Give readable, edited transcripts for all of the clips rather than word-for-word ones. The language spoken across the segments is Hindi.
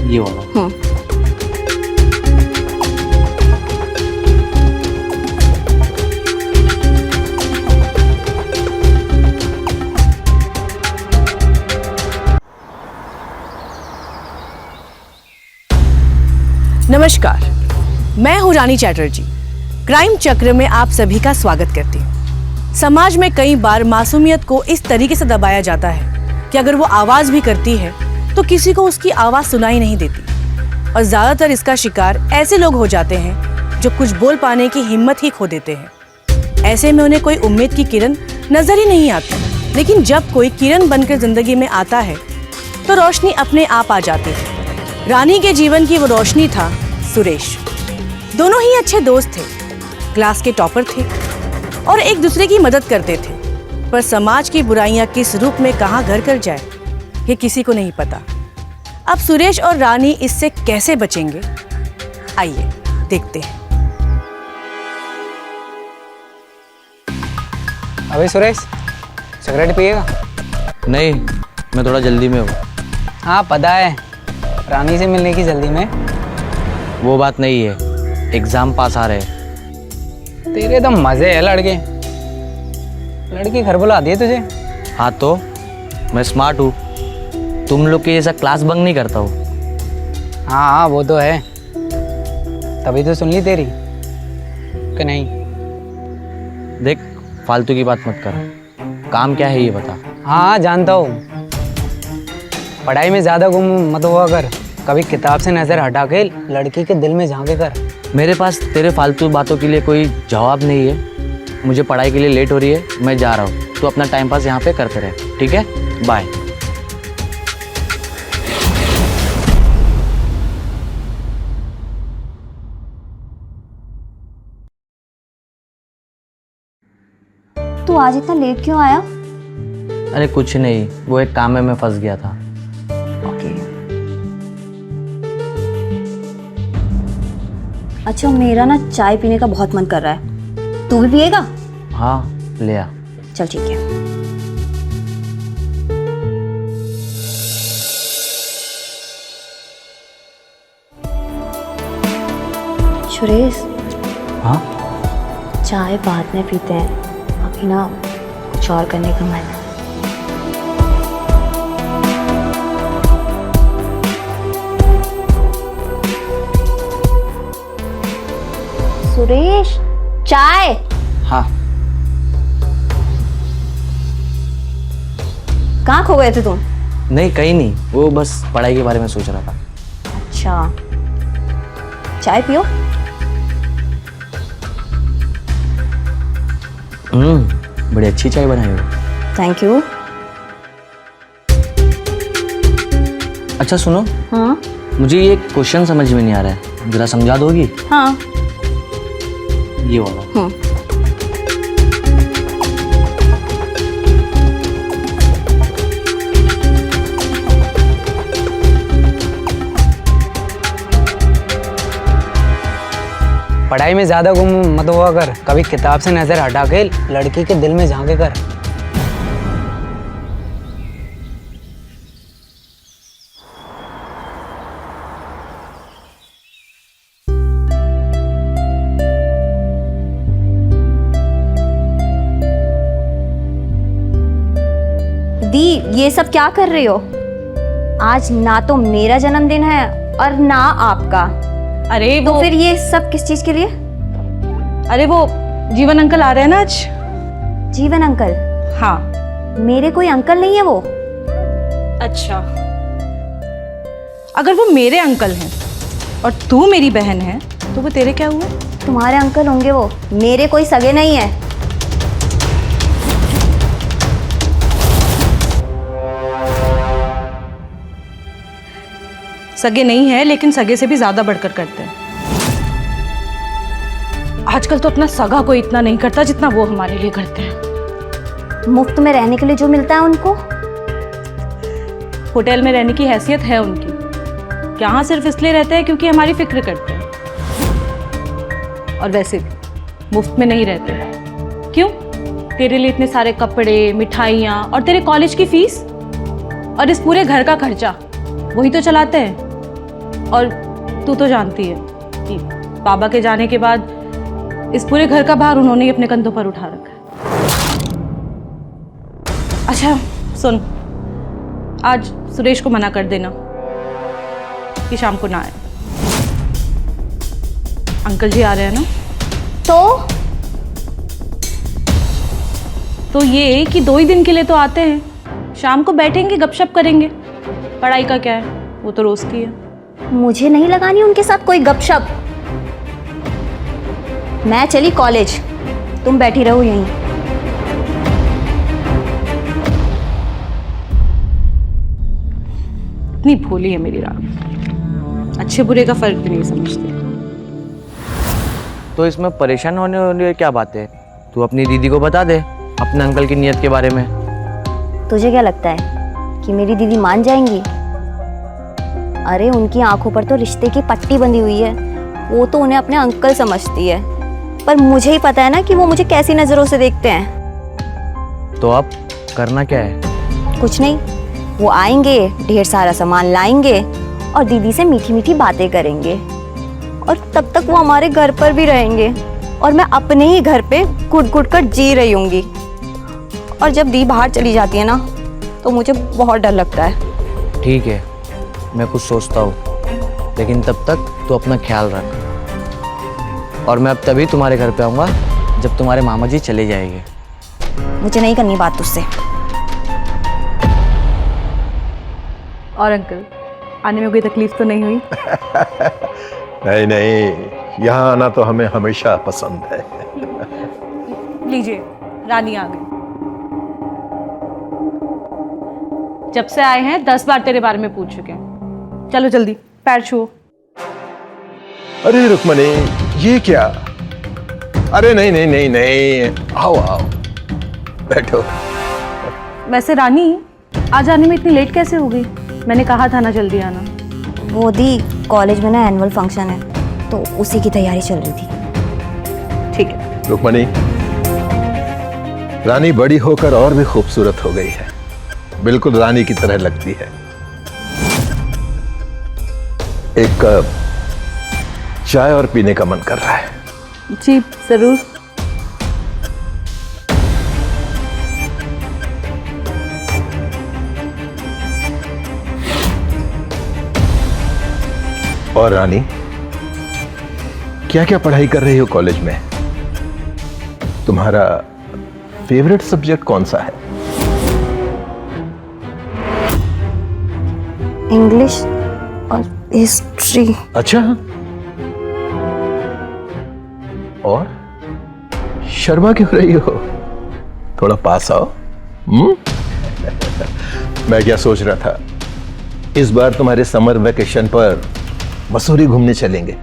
ये वाला। नमस्कार, मैं हूं रानी चैटर्जी। क्राइम चक्र में आप सभी का स्वागत करती हूँ। समाज में कई बार मासूमियत को इस तरीके से दबाया जाता है कि अगर वो आवाज भी करती है तो किसी को उसकी आवाज सुनाई नहीं देती, और ज्यादातर इसका शिकार ऐसे लोग हो जाते हैं जो कुछ बोल पाने की हिम्मत ही खो देते हैं। ऐसे में उन्हें कोई उम्मीद की किरण नजर ही नहीं आती, लेकिन जब कोई किरण बनकर जिंदगी में आता है तो रोशनी अपने आप आ जाती है। रानी के जीवन की वो रोशनी था सुरेश। दोनों ही अच्छे दोस्त थे, क्लास के टॉपर थे और एक दूसरे की मदद करते थे, पर समाज की बुराइयां किस रूप में कहां घर कर जाए ये किसी को नहीं पता। अब सुरेश और रानी इससे कैसे बचेंगे, आइए देखते हैं। अबे सुरेश, सिगरेट पिएगा? नहीं, मैं थोड़ा जल्दी में हूँ। हाँ पता है, रानी से मिलने की जल्दी में। वो बात नहीं है, एग्जाम पास आ रहे। तेरे तो मजे है लड़के। लड़की घर बुला दी है तुझे? हाँ तो मैं स्मार्ट हूँ, तुम लोग के जैसा क्लास बंक नहीं करता हूँ। हाँ हाँ वो तो है, तभी तो सुन ली तेरी कि नहीं। देख, फालतू की बात मत कर, काम क्या है ये बता। हाँ जानता हूँ, पढ़ाई में ज़्यादा गुम मत हुआ कर, कभी किताब से नज़र हटा के लड़की के दिल में झांके कर। मेरे पास तेरे फालतू बातों के लिए कोई जवाब नहीं है। मुझे पढ़ाई के लिए लेट हो रही है, मैं जा रहा हूँ। तू अपना टाइम पास यहाँ पे करते रहे, ठीक है? बाय। तू आज इतना लेट क्यों आया? अरे कुछ नहीं, वो एक काम में मैं फंस गया था। ओके। अच्छा, मेरा ना चाय पीने का बहुत मन कर रहा है, तू भी पिएगा? हाँ ले आ। चल ठीक है। सुरेश, हाँ चाय बाद में पीते हैं, अभी ना कुछ और करने का मन है। सुरेश, चाय। हाँ। कहाँ खो गए थे तुम? नहीं कहीं नहीं, वो बस पढ़ाई के बारे में सोच रहा था। अच्छा, चाय पियो। बड़ी अच्छी चाय बनाई हो। Thank you. अच्छा सुनो, हाँ मुझे ये क्वेश्चन समझ में नहीं आ रहा है, जरा समझा दोगी? हाँ। ये वाला। पढ़ाई में ज़्यादा गुम मत हुआ कर, कभी किताब से नज़र हटा के लड़की के दिल में झांके कर। दी, ये सब क्या कर रही हो? आज ना तो मेरा जन्मदिन है और ना आपका। अरे तो फिर ये सब किस चीज के लिए? अरे वो जीवन अंकल आ रहे हैं ना आज। जीवन अंकल? हाँ। मेरे कोई अंकल नहीं है वो। अच्छा, अगर वो मेरे अंकल हैं और तू मेरी बहन है तो वो तेरे क्या हुए? तुम्हारे अंकल होंगे वो, मेरे कोई सगे नहीं है। सगे नहीं है, लेकिन सगे से भी ज्यादा बढ़कर करते हैं। आजकल तो अपना सगा कोई इतना नहीं करता जितना वो हमारे लिए करते हैं। मुफ्त में रहने के लिए जो मिलता है उनको, होटल में रहने की हैसियत है उनकी, यहाँ सिर्फ इसलिए रहते हैं क्योंकि हमारी फिक्र करते हैं। और वैसे भी मुफ्त में नहीं रहते। क्यों? तेरे लिए इतने सारे कपड़े, मिठाइयाँ और तेरे कॉलेज की फीस और इस पूरे घर का खर्चा वही तो चलाते हैं। और तू तो जानती है कि बाबा के जाने के बाद इस पूरे घर का भार उन्होंने ही अपने कंधों पर उठा रखा है। अच्छा सुन, आज सुरेश को मना कर देना कि शाम को ना आए। अंकल जी आ रहे हैं ना? तो ये कि 2 ही दिन के लिए तो आते हैं, शाम को बैठेंगे गपशप करेंगे। पढ़ाई का क्या है, वो तो रोज की है। मुझे नहीं लगानी उनके साथ कोई गपशप। मैं चली कॉलेज, तुम बैठी रहो यहीं। इतनी भोली है मेरी रानी, अच्छे बुरे का फर्क भी नहीं समझती। तो इसमें परेशान होने वाली क्या बात है? तू अपनी दीदी को बता दे अपने अंकल की नीयत के बारे में। तुझे क्या लगता है कि मेरी दीदी मान जाएंगी? अरे उनकी आंखों पर तो रिश्ते की पट्टी बंधी हुई है, वो तो उन्हें अपने अंकल समझती है, पर मुझे ही पता है ना कि वो मुझे कैसी नज़रों से देखते हैं। तो अब करना क्या है? कुछ नहीं, वो आएंगे, ढेर सारा सामान लाएंगे और दीदी से मीठी मीठी बातें करेंगे, और तब तक वो हमारे घर पर भी रहेंगे और मैं अपने ही घर पे घुट घुट कर जी रही होंगी। और जब दी बाहर चली जाती है ना, तो मुझे बहुत डर लगता है। ठीक है, मैं कुछ सोचता हूँ, लेकिन तब तक तू अपना ख्याल रख। और मैं अब तभी तुम्हारे घर पे आऊँगा जब तुम्हारे मामा जी चले जाएंगे। मुझे नहीं करनी बात तुझसे। और अंकल, आने में कोई तकलीफ तो नहीं हुई? नहीं नहीं, यहाँ आना तो हमें हमेशा पसंद है। लीजिए, रानी आ गई। जब से आए हैं 10 बार तेरे बारे में पूछ चुके हैं। चलो जल्दी पैर छुओ। अरे रुक्मणी, ये क्या? अरे नहीं नहीं नहीं नहीं, आओ आओ, बैठो। वैसे रानी, आज आने में इतनी लेट कैसे हो गई? मैंने कहा था ना जल्दी आना। वो दी, कॉलेज में ना एनुअल फंक्शन है, तो उसी की तैयारी चल रही थी। ठीक है। रुक्मणी, रानी बड़ी होकर और भी खूबसूरत हो गई है, बिल्कुल रानी की तरह लगती है। एक कप चाय और पीने का मन कर रहा है। जी जरूर। और रानी, क्या क्या पढ़ाई कर रही हो कॉलेज में? तुम्हारा फेवरेट सब्जेक्ट कौन सा है? इंग्लिश और हिस्ट्री। अच्छा, और शर्मा क्यों रही हो? थोड़ा पास आओ। मैं क्या सोच रहा था, इस बार तुम्हारे समर वेकेशन पर मसूरी घूमने चलेंगे।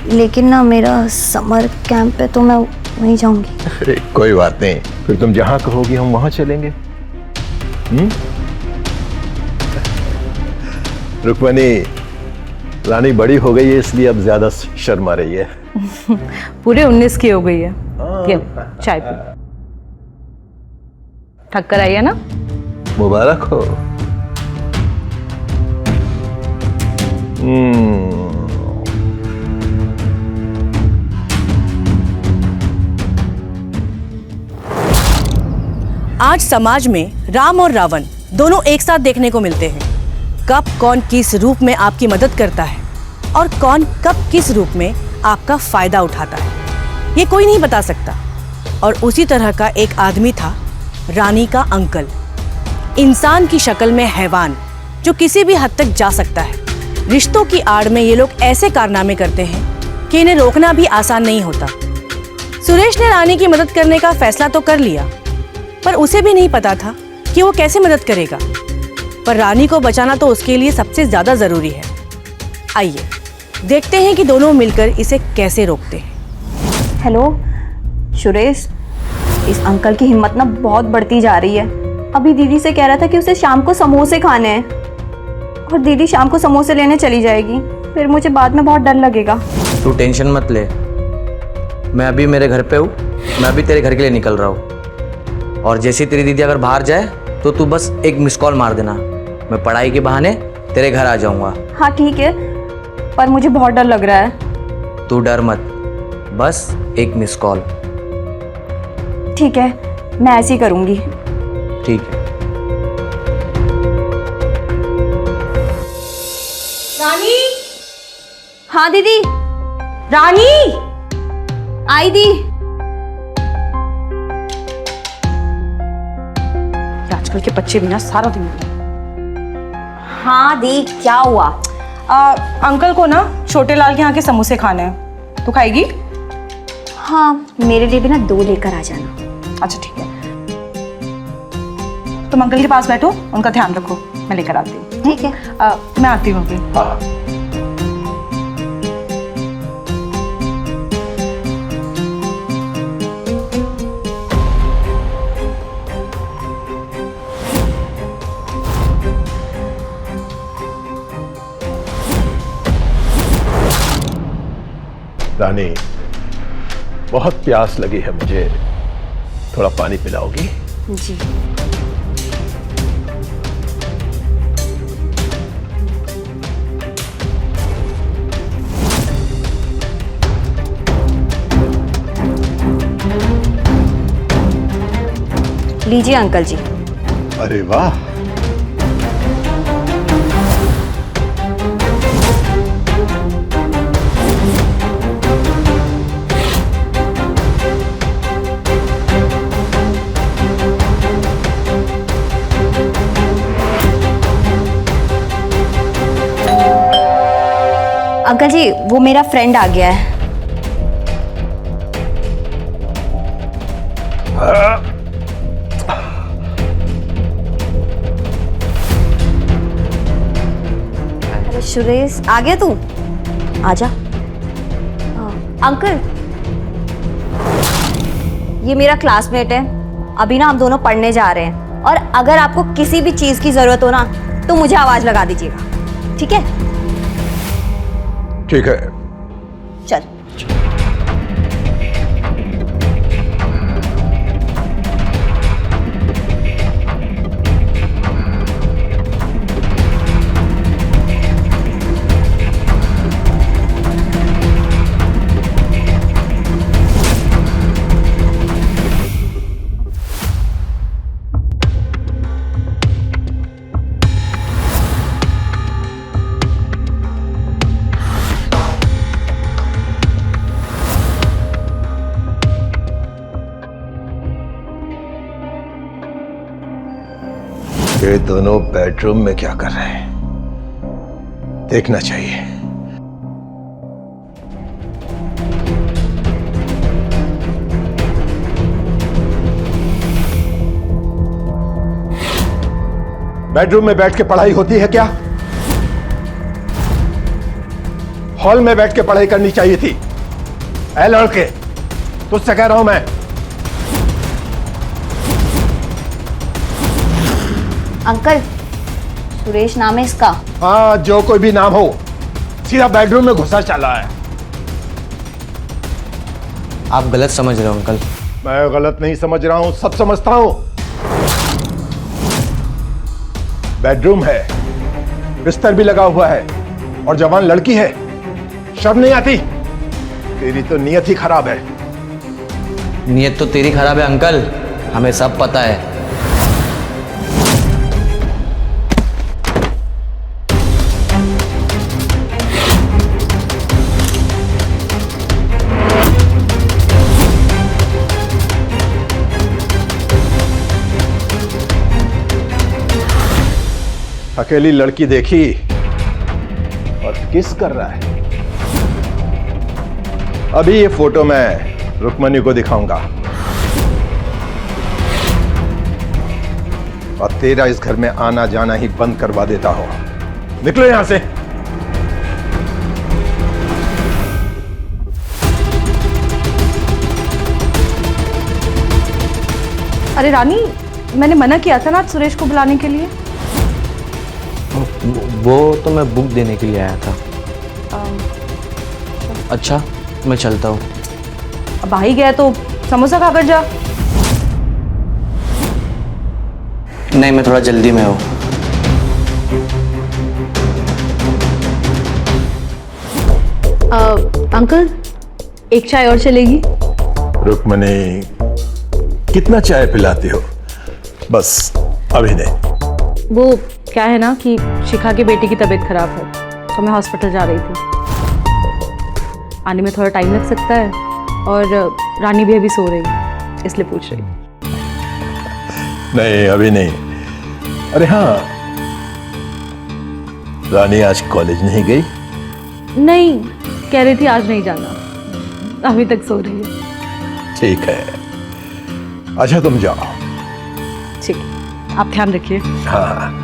लेकिन ना मेरा समर कैंप है, तो मैं वहीं जाऊंगी। अरे कोई बात नहीं, फिर तुम जहां कहोगी हम वहां चलेंगे। रुक्मणी, रानी बड़ी हो गई है, इसलिए अब ज्यादा शर्मा रही है। पूरे 19 की हो गई है। ये चाय पी। थक कर आई है ना? मुबारक हो। आज समाज में राम और रावण दोनों एक साथ देखने को मिलते हैं। कब कौन किस रूप में आपकी मदद करता है और कौन कब किस रूप में आपका फायदा उठाता है, ये कोई नहीं बता सकता। और उसी तरह का एक आदमी था रानी का अंकल। इंसान की शक्ल में हैवान, जो किसी भी हद तक जा सकता है। रिश्तों की आड़ में ये लोग ऐसे कारनामे करते हैं कि इन्हें रोकना भी आसान नहीं होता। सुरेश ने रानी की मदद करने का फैसला तो कर लिया, पर उसे भी नहीं पता था कि वो कैसे मदद करेगा। पर रानी को बचाना तो उसके लिए सबसे ज्यादा जरूरी है। आइए देखते हैं कि दोनों मिलकर इसे कैसे रोकते हैं। हेलो सुरेश, इस अंकल की हिम्मत ना बहुत बढ़ती जा रही है। अभी दीदी से कह रहा था कि उसे शाम को समोसे खाने हैं, और दीदी शाम को समोसे लेने चली जाएगी, फिर मुझे बाद में बहुत डर लगेगा। तू टेंशन मत ले, मैं अभी मेरे घर पे हूँ, मैं अभी तेरे घर के लिए निकल रहा हूँ। और जैसी तेरी दीदी अगर बाहर जाए तो तू बस एक मिस कॉल मार देना, मैं पढ़ाई के बहाने तेरे घर आ जाऊँगा। हाँ ठीक है, पर मुझे बहुत डर लग रहा है। तू डर मत, बस एक मिस कॉल। ठीक है, मैं ऐसे ही करूँगी। ठीक है। रानी, हाँ दीदी। रानी, आई दी। आजकल के बच्चे भी ना सारा दिन। हाँ दी, क्या हुआ? अंकल को ना छोटे लाल के यहाँ के समोसे खाने हैं, तू खाएगी? हाँ, मेरे लिए भी ना 2 लेकर आ जाना। अच्छा ठीक है, तुम अंकल के पास बैठो, उनका ध्यान रखो, मैं लेकर आती हूँ। ठीक है। मैं आती हूँ अभी। हाँ। रानी, बहुत प्यास लगी है मुझे, थोड़ा पानी पिलाओगी? जी। लीजिए अंकल जी। अरे वाह, अंकल जी, वो मेरा फ्रेंड आ गया है। अरे सुरेश, आ गया तू? आजा। अंकल, ये मेरा क्लासमेट है। अभी ना हम दोनों पढ़ने जा रहे हैं, और अगर आपको किसी भी चीज की जरूरत हो ना तो मुझे आवाज लगा दीजिएगा, ठीक है? ठीक है। चल। ये दोनों बेडरूम में क्या कर रहे हैं? देखना चाहिए। बेडरूम में बैठ के पढ़ाई होती है क्या? हॉल में बैठ के पढ़ाई करनी चाहिए थी। ऐ लड़के, तुझसे कह रहा हूं मैं। अंकल, सुरेश नाम है इसका। हाँ, जो कोई भी नाम हो, सीधा बेडरूम में घुसा चला है। आप गलत समझ रहे हो अंकल। मैं गलत नहीं समझ रहा हूं, सब समझता हूं। बेडरूम है, बिस्तर भी लगा हुआ है, और जवान लड़की है। शर्म नहीं आती? तेरी तो नीयत ही खराब है। नीयत तो तेरी खराब है अंकल, हमें सब पता है। अकेली लड़की देखी और किस कर रहा है। अभी ये फोटो मैं रुक्मणी को दिखाऊंगा, और तेरा इस घर में आना जाना ही बंद करवा देता हूं। निकलो यहां से। अरे रानी, मैंने मना किया था ना आज सुरेश को बुलाने के लिए। वो तो मैं बुक देने के लिए आया था। अच्छा, मैं चलता हूँ। अब आ ही गया तो समोसा खाकर जा। नहीं, मैं थोड़ा जल्दी में हूँ। अंकल एक चाय और चलेगी? रुक्मणी, कितना चाय पिलाती हो? बस अभी नहीं। वो क्या है ना कि शिखा की बेटी की तबीयत खराब है तो मैं हॉस्पिटल जा रही थी। आने में थोड़ा टाइम लग सकता है और रानी भी अभी सो रही है इसलिए पूछ रही। नहीं, अभी नहीं। अरे हाँ, रानी आज कॉलेज नहीं गई? नहीं, कह रही थी आज नहीं जाना, अभी तक सो रही है। ठीक है, अच्छा तुम जाओ। ठीक है, आप ध्यान रखिए। हाँ।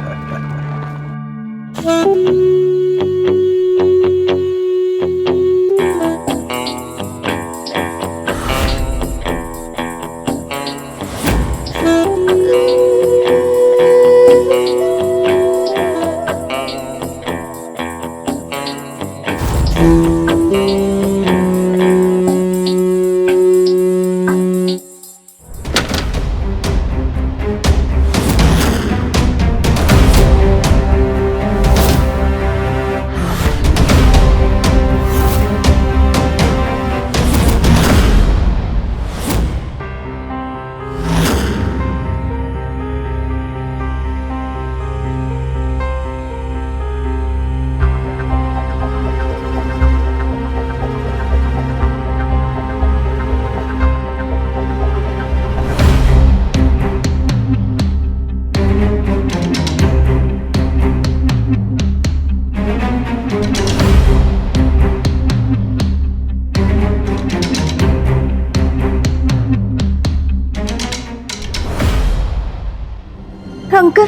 अंकल,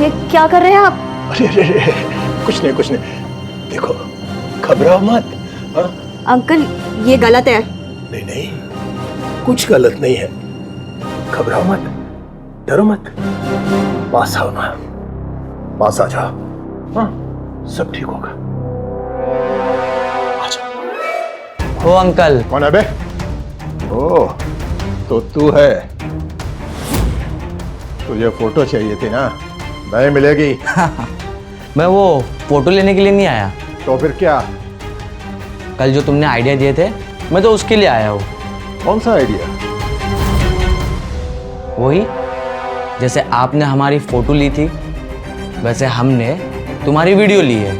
ये क्या कर रहे हैं आप? अरे अरे अरे, कुछ नहीं कुछ नहीं। देखो, घबराओ मत। हाँ? अंकल, ये गलत है। नहीं नहीं, कुछ गलत नहीं है। घबराओ मत, डरो मत। पास आओ ना, पास आ जाओ। हाँ, सब ठीक होगा। आ जाओ। ओ अंकल। कौन है बे? ओ, तो तू है। तुझे फोटो चाहिए थी ना? नहीं मिलेगी। मैं वो फोटो लेने के लिए नहीं आया। तो फिर क्या? कल जो तुमने आइडिया दिए थे मैं तो उसके लिए आया हूँ। कौन सा आइडिया? वही, जैसे आपने हमारी फोटो ली थी वैसे हमने तुम्हारी वीडियो ली है।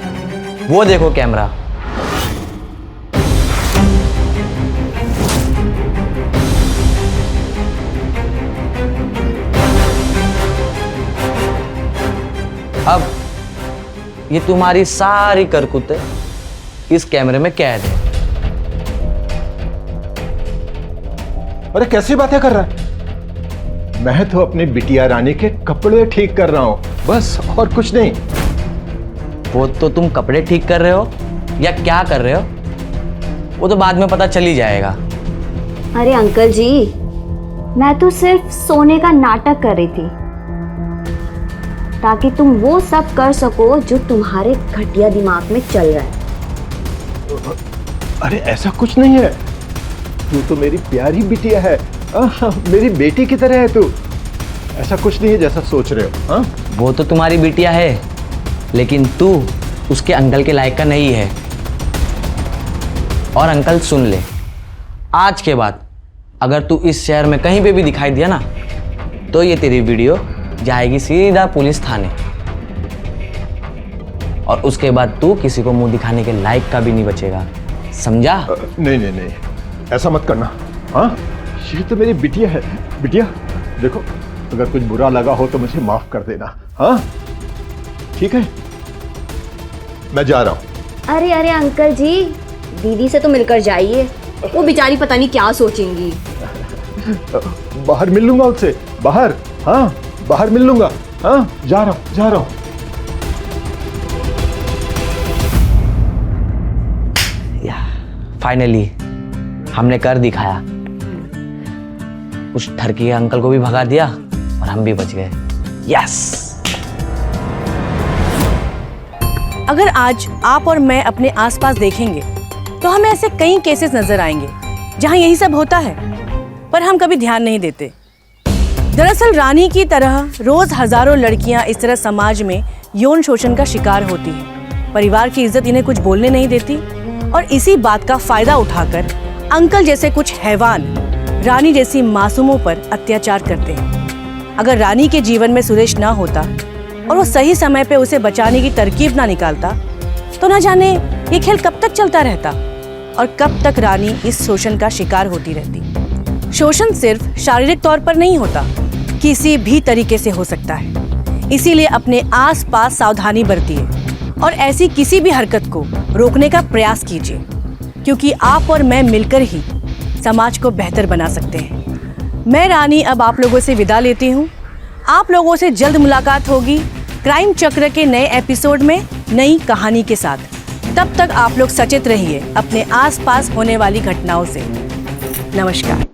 वो देखो कैमरा। अब ये तुम्हारी सारी करतूतें इस कैमरे में कैद है। अरे कैसी बातें कर रहा है? मैं तो अपनी बिटिया रानी के कपड़े ठीक कर रहा हूं, बस, और कुछ नहीं। वो तो तुम कपड़े ठीक कर रहे हो या क्या कर रहे हो वो तो बाद में पता चल ही जाएगा। अरे अंकल जी, मैं तो सिर्फ सोने का नाटक कर रही थी ताकि तुम वो सब कर सको जो तुम्हारे घटिया दिमाग में चल रहा है। अरे ऐसा कुछ नहीं है। तू तो मेरी प्यारी बिटिया है। मेरी बेटी की तरह है तू। ऐसा कुछ नहीं है जैसा सोच रहे हो। हाँ? वो तो तुम्हारी बिटिया है लेकिन तू उसके अंकल के लायक का नहीं है। और अंकल सुन ले, आज के बाद अगर तू इस शहर में कहीं पे भी दिखाई दिया ना तो ये तेरी वीडियो जाएगी सीधा पुलिस थाने और उसके बाद तू किसी को मुंह दिखाने के लायक का भी नहीं बचेगा, समझा? नहीं नहीं नहीं, ऐसा मत करना। हाँ, ये तो मेरी बिटिया है। बिटिया देखो, अगर कुछ बुरा लगा हो तो मुझे माफ कर देना। हाँ ठीक है, मैं जा रहा हूँ। अरे अरे अंकल जी, दीदी से तो मिलकर जाइए, वो बेचारी पता नहीं क्या सोचेंगी। बाहर मिल लूंगा उससे, बाहर। हाँ, बाहर मिल लूंगा। हाँ, जा रहा हूँ जा रहा हूँ। फाइनली हमने कर दिखाया। उस ठरकी के अंकल को भी भगा दिया और हम भी बच गए। यस। अगर आज आप और मैं अपने आसपास देखेंगे तो हमें ऐसे कई केसेस नजर आएंगे जहां यही सब होता है, पर हम कभी ध्यान नहीं देते। दरअसल रानी की तरह रोज हजारों लड़कियां इस तरह समाज में यौन शोषण का शिकार होती हैं। परिवार की इज्जत इन्हें कुछ बोलने नहीं देती और इसी बात का फायदा उठाकर अंकल जैसे कुछ हैवान रानी जैसी मासूमों पर अत्याचार करते हैं। अगर रानी के जीवन में सुरेश ना होता और वो सही समय पे उसे बचाने की तरकीब ना निकालता तो ना जाने ये खेल कब तक चलता रहता और कब तक रानी इस शोषण का शिकार होती रहती। शोषण सिर्फ शारीरिक तौर पर नहीं होता, किसी भी तरीके से हो सकता है। इसीलिए अपने आसपास सावधानी बरतिए और ऐसी किसी भी हरकत को रोकने का प्रयास कीजिए, क्योंकि आप और मैं मिलकर ही समाज को बेहतर बना सकते हैं। मैं रानी अब आप लोगों से विदा लेती हूँ। आप लोगों से जल्द मुलाकात होगी क्राइम चक्र के नए एपिसोड में नई कहानी के साथ। तब तक आप लोग सचेत रहिए अपने आसपास होने वाली घटनाओं से। नमस्कार।